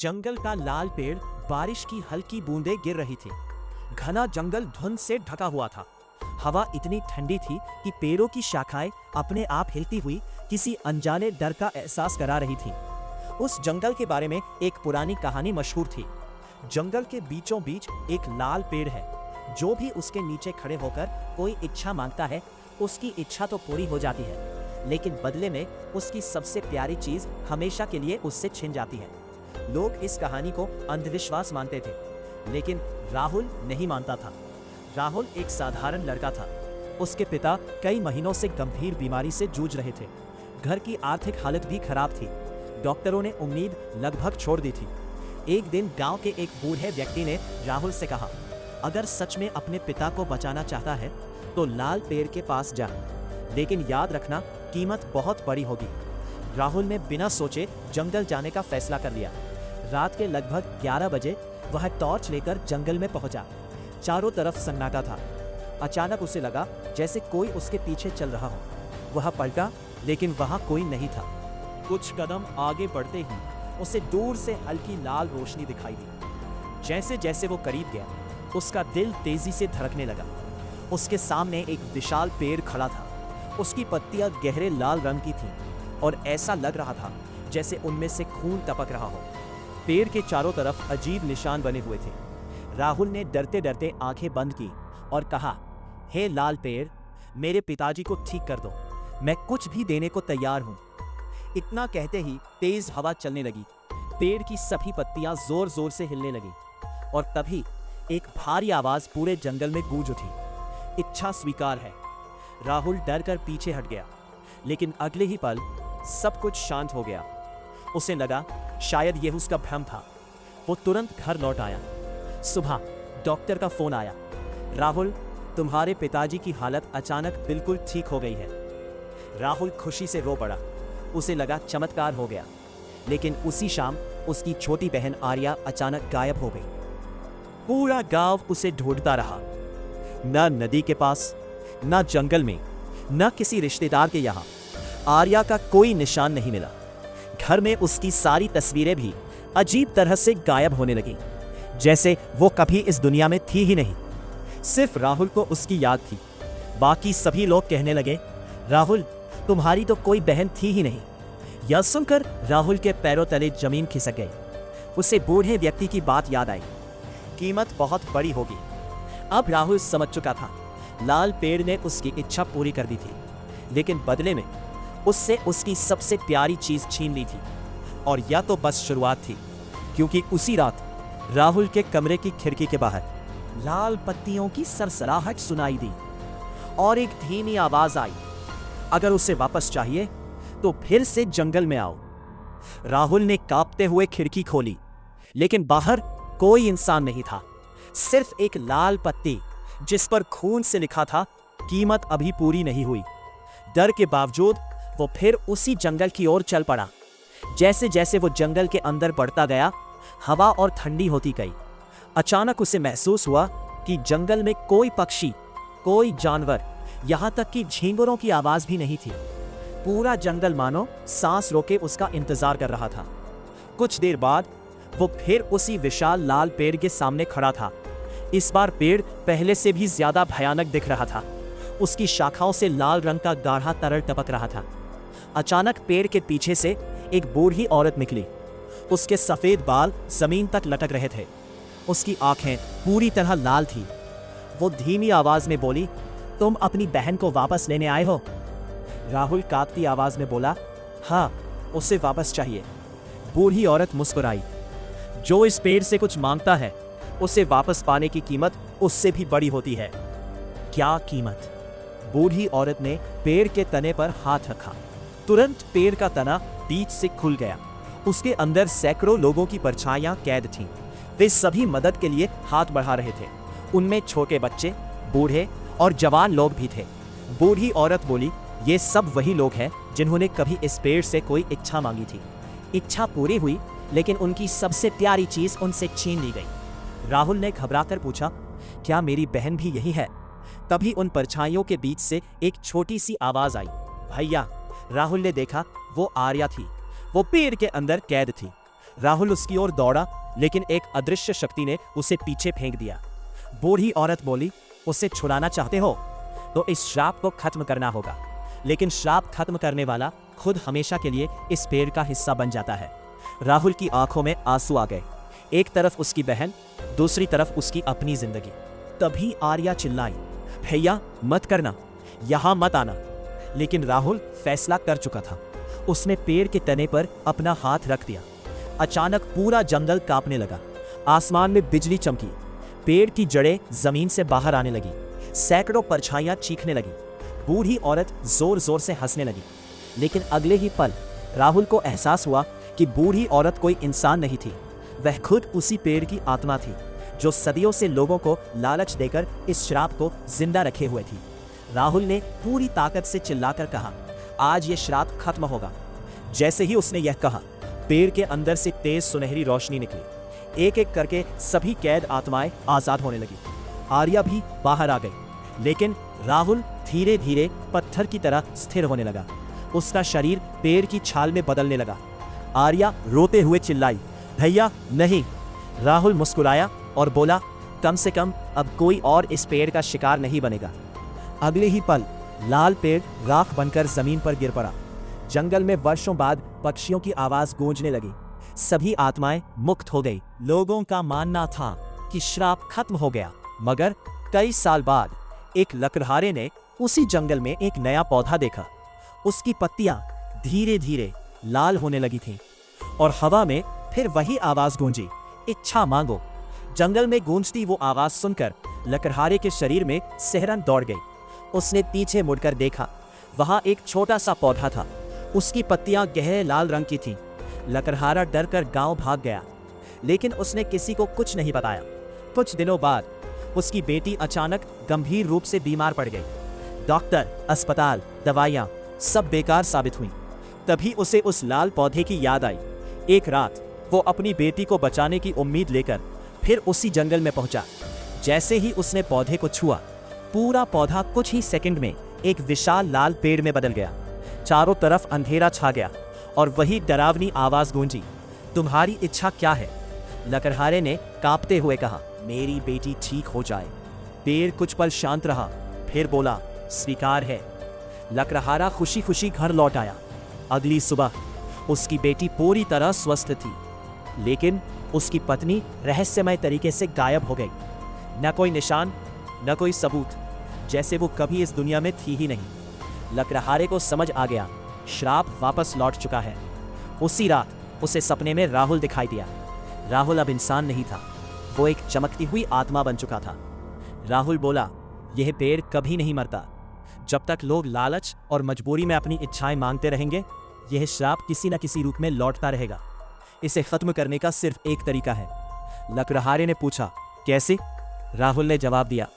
जंगल का लाल पेड़, बारिश की हल्की बूंदें गिर रही थी। घना जंगल धुंध से ढका हुआ था। हवा इतनी ठंडी थी कि पेड़ों की शाखाएं अपने आप हिलती हुई किसी अनजाने डर का एहसास करा रही थी। उस जंगल के बारे में एक पुरानी कहानी मशहूर थी। जंगल के बीचों बीच एक लाल पेड़ है। जो भी उसके नीचे खड़े होकर कोई इच्छा मांगता है, उसकी इच्छा तो पूरी हो जाती है, लेकिन बदले में उसकी सबसे प्यारी चीज हमेशा के लिए उससे छिन जाती है। लोग इस कहानी को अंधविश्वास मानते थे, लेकिन राहुल नहीं मानता था। राहुल एक साधारण लड़का था। उसके पिता कई महीनों से गंभीर बीमारी से जूझ रहे थे। घर की आर्थिक हालत भी खराब थी। डॉक्टरों ने उम्मीद लगभग छोड़ दी थी। एक दिन गांव के एक बूढ़े व्यक्ति ने राहुल से कहा, अगर सच में अपने पिता को बचाना चाहता है तो लाल पेड़ के पास जा, लेकिन याद रखना कीमत बहुत बड़ी होगी। राहुल ने बिना सोचे जंगल जाने का फैसला कर लिया। रात के लगभग 11 बजे वह टॉर्च लेकर जंगल में पहुंचा। चारों तरफ सन्नाटा था। अचानक उसे लगा जैसे कोई उसके पीछे चल रहा हो। वह पलटा, लेकिन वहां कोई नहीं था। कुछ कदम आगे बढ़ते ही उसे दूर से हल्की लाल रोशनी दिखाई दी। जैसे जैसे वो करीब गया, उसका दिल तेजी से धड़कने लगा। उसके सामने एक विशाल पेड़ खड़ा था। उसकी पत्तियां गहरे लाल रंग की थीं और ऐसा लग रहा था जैसे उनमें से खून टपक रहा हो। पेड़ के चारों तरफ अजीब निशान बने हुए थे। राहुल ने डरते डरते आंखें बंद की और कहा, हे लाल पेड़, मेरे पिताजी को ठीक कर दो। मैं कुछ भी देने को तैयार हूं। इतना कहते ही तेज हवा चलने लगी। पेड़ की सभी पत्तियां जोर जोर से हिलने लगी और तभी एक भारी आवाज पूरे जंगल में गूंज उठी, इच्छा स्वीकार है। राहुल डर कर पीछे हट गया, लेकिन अगले ही पल सब कुछ शांत हो गया। उसे लगा शायद यह उसका भ्रम था। वो तुरंत घर लौट आया। सुबह डॉक्टर का फोन आया, राहुल, तुम्हारे पिताजी की हालत अचानक बिल्कुल ठीक हो गई है। राहुल खुशी से रो पड़ा। उसे लगा चमत्कार हो गया। लेकिन उसी शाम उसकी छोटी बहन आर्या अचानक गायब हो गई। पूरा गांव उसे ढूंढता रहा। न नदी के पास, न जंगल में, न किसी रिश्तेदार के यहाँ आर्या का कोई निशान नहीं मिला। घर में उसकी सारी तस्वीरें भी अजीब तरह से गायब होने लगी, जैसे वो कभी इस दुनिया में थी ही नहीं। सिर्फ राहुल को उसकी याद थी। बाकी सभी लोग कहने लगे, राहुल, तुम्हारी तो कोई बहन थी ही नहीं। यह सुनकर राहुल के पैरों तले जमीन खिसक गई। उसे बूढ़े व्यक्ति की बात याद आई, कीमत बहुत बड़ी होगी। अब राहुल समझ चुका था, लाल पेड़ ने उसकी इच्छा पूरी कर दी थी, लेकिन बदले में उससे उसकी सबसे प्यारी चीज छीन ली थी। और यह तो बस शुरुआत थी, क्योंकि उसी रात राहुल के कमरे की खिड़की के बाहर लाल पत्तियों की सरसराहट सुनाई दी और एक धीमी आवाज आई, अगर उसे वापस चाहिए तो फिर से जंगल में आओ। राहुल ने कांपते हुए खिड़की खोली, लेकिन बाहर कोई इंसान नहीं था। सिर्फ एक लाल पत्ती जिस पर खून से लिखा था, कीमत अभी पूरी नहीं हुई। डर के बावजूद वो फिर उसी जंगल की ओर चल पड़ा। जैसे जैसे वो जंगल के अंदर बढ़ता गया, हवा और ठंडी होती गई। अचानक उसे महसूस हुआ कि जंगल में कोई पक्षी, कोई जानवर, यहां तक कि झींगुरों की आवाज भी नहीं थी। पूरा जंगल मानो सांस रोके उसका इंतजार कर रहा था। कुछ देर बाद वो फिर उसी विशाल लाल पेड़ के सामने खड़ा था। इस बार पेड़ पहले से भी ज्यादा भयानक दिख रहा था। उसकी शाखाओं से लाल रंग का गाढ़ा तरल टपक रहा था। अचानक पेड़ के पीछे से एक बूढ़ी औरत निकली। उसके सफेद बाल जमीन तक लटक रहे थे। उसकी आंखें पूरी तरह लाल थी। वो धीमी आवाज में बोली, तुम अपनी बहन को वापस लेने आए हो? राहुल कांपती आवाज में बोला, हाँ, उसे वापस चाहिए। बूढ़ी औरत मुस्कुराई, जो इस पेड़ से कुछ मांगता है, उसे वापस पाने की कीमत उससे भी बड़ी होती है। क्या कीमत? बूढ़ी औरत ने पेड़ के तने पर हाथ रखा। तुरंत पेड़ का तना बीच से खुल गया। उसके अंदर सैकड़ों लोगों की परछाइयां कैद थीं। वे सभी मदद के लिए हाथ बढ़ा रहे थे। उनमें छोटे बच्चे, बूढ़े और जवान लोग भी थे। बूढ़ी औरत बोली, ये सब वही लोग हैं जिन्होंने कभी इस पेड़ से कोई इच्छा मांगी थी। इच्छा पूरी हुई, लेकिन उनकी सबसे प्यारी चीज उनसे छीन ली गई। राहुल ने घबराकर पूछा, क्या मेरी बहन भी यही है? तभी उन परछाइयों के बीच से एक छोटी सी आवाज आई, भैया। राहुल ने देखा, वो आर्या थी। वो पेड़ के अंदर कैद थी। राहुल उसकी ओर दौड़ा, लेकिन एक अदृश्य शक्ति ने उसे पीछे फेंक दिया। बूढ़ी औरत बोली, उसे छुड़ाना चाहते हो तो इस श्राप को खत्म करना होगा। लेकिन श्राप खत्म करने वाला खुद हमेशा के लिए इस पेड़ का हिस्सा बन जाता है। राहुल की आंखों में आंसू आ गए। एक तरफ उसकी बहन, दूसरी तरफ उसकी अपनी जिंदगी। तभी आर्या चिल्लाई, भैया मत करना, यहां मत आना। लेकिन राहुल फैसला कर चुका था। उसने पेड़ के तने पर अपना हाथ रख दिया। अचानक पूरा जंगल कांपने लगा। आसमान में बिजली चमकी, पेड़ की जड़ें जमीन से बाहर आने लगी, सैकड़ों परछाइयां चीखने लगी। बूढ़ी औरत जोर जोर से हंसने लगी। लेकिन अगले ही पल राहुल को एहसास हुआ कि बूढ़ी औरत कोई इंसान नहीं थी, वह खुद उसी पेड़ की आत्मा थी जो सदियों से लोगों को लालच देकर इस श्राप को जिंदा रखे हुए थी। राहुल ने पूरी ताकत से चिल्लाकर कहा, आज ये श्राप खत्म होगा। जैसे ही उसने यह कहा, पेड़ के अंदर से तेज सुनहरी रोशनी निकली। एक एक करके सभी कैद आत्माएं आजाद होने लगी। आर्या भी बाहर आ गई। लेकिन राहुल धीरे धीरे पत्थर की तरह स्थिर होने लगा। उसका शरीर पेड़ की छाल में बदलने लगा। आर्या रोते हुए चिल्लाई, भैया नहीं। राहुल मुस्कुराया और बोला, कम से कम अब कोई और इस पेड़ का शिकार नहीं बनेगा। अगले ही पल लाल पेड़ राख बनकर जमीन पर गिर पड़ा। जंगल में वर्षों बाद पक्षियों की आवाज गूंजने लगी। सभी आत्माएं मुक्त हो गई। लोगों का मानना था कि श्राप खत्म हो गया, मगर कई साल बाद एक लकड़हारे ने उसी जंगल में एक नया पौधा देखा। उसकी पत्तियां धीरे धीरे लाल होने लगी थीं और हवा में फिर वही आवाज गूंजी, इच्छा मांगो। जंगल में गूंजती वो आवाज सुनकर लकड़हारे के शरीर में सिहरन दौड़ गई। उसने पीछे मुड़कर देखा, वहां एक छोटा सा पौधा था। उसकी पत्तियां गहरे लाल रंग की थीं। लकड़हारा डरकर गांव भाग गया, लेकिन उसने किसी को कुछ नहीं बताया। कुछ दिनों बाद उसकी बेटी अचानक गंभीर रूप से बीमार पड़ गई। डॉक्टर, अस्पताल, दवाइयां सब बेकार साबित हुई। तभी उसे उस लाल पौधे की याद आई। एक रात वो अपनी बेटी को बचाने की उम्मीद लेकर फिर उसी जंगल में पहुंचा। जैसे ही उसने पौधे को छुआ, पूरा पौधा कुछ ही सेकंड में एक विशाल लाल पेड़ में बदल गया। चारों तरफ अंधेरा छा गया और वही डरावनी आवाज गूंजी, तुम्हारी इच्छा क्या है? लकड़हारे ने कांपते हुए कहा, मेरी बेटी ठीक हो जाए। पेड़ कुछ पल शांत रहा, फिर बोला, स्वीकार है। लकड़हारा खुशी खुशी घर लौट आया। अगली सुबह उसकी बेटी पूरी तरह स्वस्थ थी, लेकिन उसकी पत्नी रहस्यमय तरीके से गायब हो गई। न कोई निशान, न कोई सबूत, जैसे वो कभी इस दुनिया में थी ही नहीं। लकड़हारे को समझ आ गया, श्राप वापस लौट चुका है। उसी रात उसे सपने में राहुल दिखाई दिया। राहुल अब इंसान नहीं था, वो एक चमकती हुई आत्मा बन चुका था। राहुल बोला, यह पेड़ कभी नहीं मरता। जब तक लोग लालच और मजबूरी में अपनी इच्छाएं मांगते रहेंगे, यह श्राप किसी न किसी रूप में लौटता रहेगा। इसे खत्म करने का सिर्फ एक तरीका है। लकड़हारे ने पूछा, कैसे? राहुल ने जवाब दिया,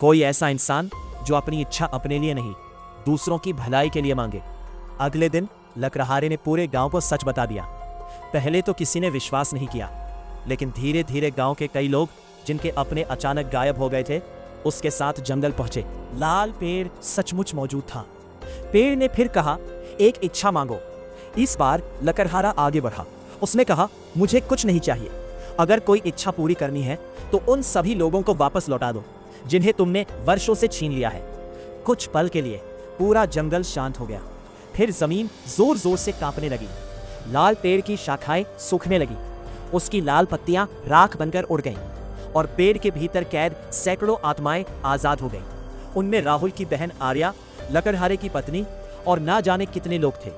कोई ऐसा इंसान जो अपनी इच्छा अपने लिए नहीं, दूसरों की भलाई के लिए मांगे। अगले दिन लकड़हारे ने पूरे गांव को सच बता दिया। पहले तो किसी ने विश्वास नहीं किया, लेकिन धीरे धीरे गांव के कई लोग, जिनके अपने अचानक गायब हो गए थे, उसके साथ जंगल पहुंचे। लाल पेड़ सचमुच मौजूद था। पेड़ ने फिर कहा, एक इच्छा मांगो। इस बार लकड़हारा आगे बढ़ा। उसने कहा, मुझे कुछ नहीं चाहिए। अगर कोई इच्छा पूरी करनी है तो उन सभी लोगों को वापस लौटा दो जिन्हें तुमने वर्षों से छीन लिया है। कुछ पल के लिए पूरा जंगल शांत हो गया। फिर जमीन जोर जोर से कांपने लगी। लाल पेड़ की शाखाएं सूखने लगी, उसकी लाल पत्तियां राख बनकर उड़ गईं और पेड़ के भीतर कैद सैकड़ों आत्माएं आजाद हो गईं। उनमें राहुल की बहन आर्या, लकड़हारे की पत्नी और ना जाने कितने लोग थे।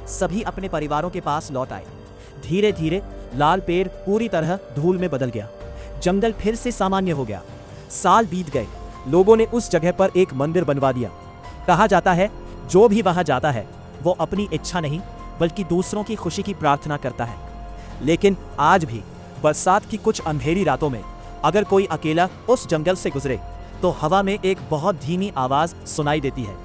सभी अपने परिवारों के पास लौट आए। धीरे धीरे लाल पेड़ पूरी तरह धूल में बदल गया। जंगल फिर से सामान्य हो गया। साल बीत गए। लोगों ने उस जगह पर एक मंदिर बनवा दिया। कहा जाता है, जो भी वहां जाता है वो अपनी इच्छा नहीं बल्कि दूसरों की खुशी की प्रार्थना करता है। लेकिन आज भी बरसात की कुछ अंधेरी रातों में अगर कोई अकेला उस जंगल से गुजरे तो हवा में एक बहुत धीमी आवाज सुनाई देती है।